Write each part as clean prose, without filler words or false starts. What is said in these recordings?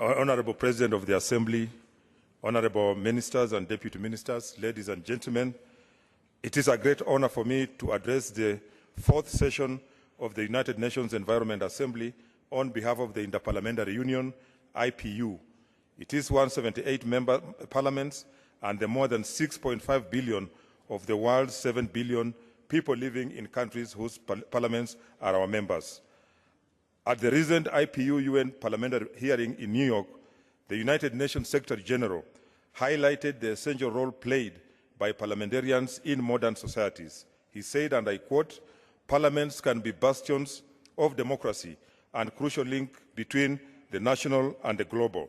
Honorable President of the Assembly, Honorable Ministers and Deputy Ministers, ladies and gentlemen, it is a great honor for me to address the fourth session of the United Nations Environment Assembly on behalf of the Inter-Parliamentary Union, IPU. It is 178 member parliaments and the more than 6.5 billion of the world's 7 billion people living in countries whose parliaments are our members. At the recent IPU UN parliamentary hearing in New York, the United Nations Secretary General highlighted the essential role played by parliamentarians in modern societies. He said, and I quote, "Parliaments can be bastions of democracy and crucial link between the national and the global.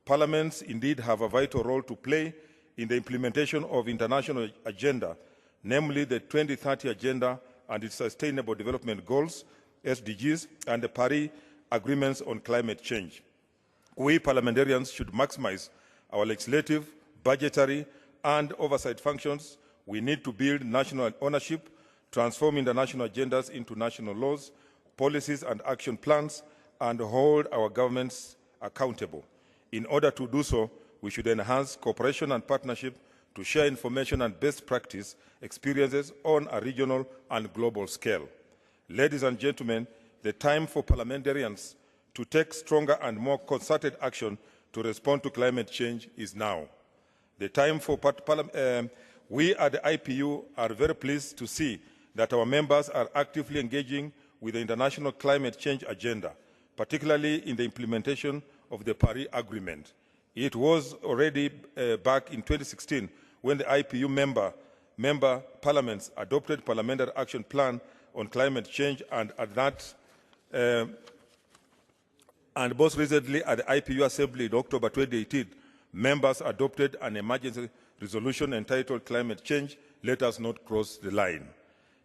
Parliaments indeed have a vital role to play in the implementation of international agenda, namely the 2030 Agenda and its Sustainable Development Goals, SDGs, and the Paris Agreements on Climate Change. We parliamentarians should maximize our legislative, budgetary, and oversight functions. We need to build national ownership, transform international agendas into national laws, policies, and action plans, and hold our governments accountable. In order to do so, we should enhance cooperation and partnership to share information and best practice experiences on a regional and global scale. Ladies and gentlemen, the time for parliamentarians to take stronger and more concerted action to respond to climate change is now. The time for we at the IPU are very pleased to see that our members are actively engaging with the international climate change agenda, particularly in the implementation of the Paris Agreement. It was already back in 2016 when the IPU member parliaments adopted Parliamentary Action Plan on Climate Change, and at that, and most recently at the IPU Assembly in October 2018, members adopted an emergency resolution entitled Climate Change, Let Us Not Cross the Line.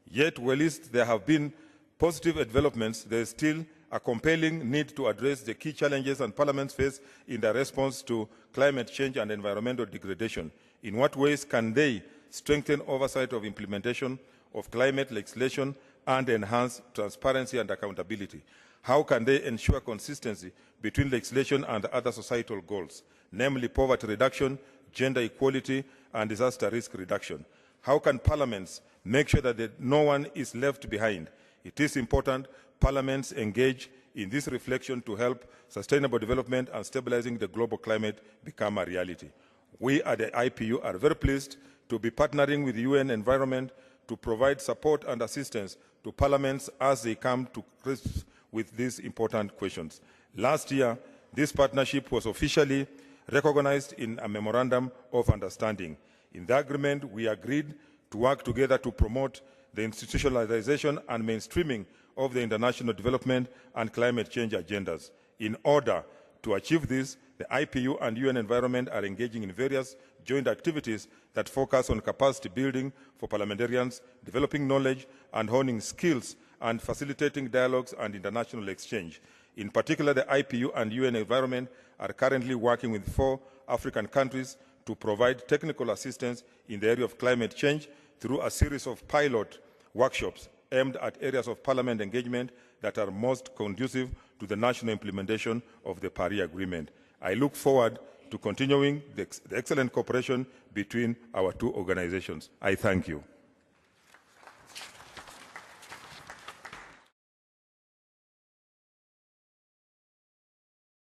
Yet, while there have been positive developments, there is still a compelling need to address the key challenges and parliaments face in their response to climate change and environmental degradation. In what ways can they strengthen oversight of implementation of climate legislation and enhance transparency and accountability? How can they ensure consistency between legislation and other societal goals, namely poverty reduction, gender equality, and disaster risk reduction? How can parliaments make sure that no one is left behind? It is important parliaments engage in this reflection to help sustainable development and stabilizing the global climate become a reality. We at the IPU are very pleased to be partnering with the UN Environment to provide support and assistance to parliaments as they come to grips with these important questions. Last year, this partnership was officially recognized in a Memorandum of Understanding. In the agreement, we agreed to work together to promote the institutionalization and mainstreaming of the international development and climate change agendas. In order to achieve this, the IPU and UN Environment are engaging in various joint activities that focus on capacity building for parliamentarians, developing knowledge and honing skills, and facilitating dialogues and international exchange. In particular, the IPU and UN Environment are currently working with 4 African countries to provide technical assistance in the area of climate change through a series of pilot workshops aimed at areas of parliament engagement that are most conducive to the national implementation of the Paris Agreement. I look forward to continuing the excellent cooperation between our 2 organizations. I thank you.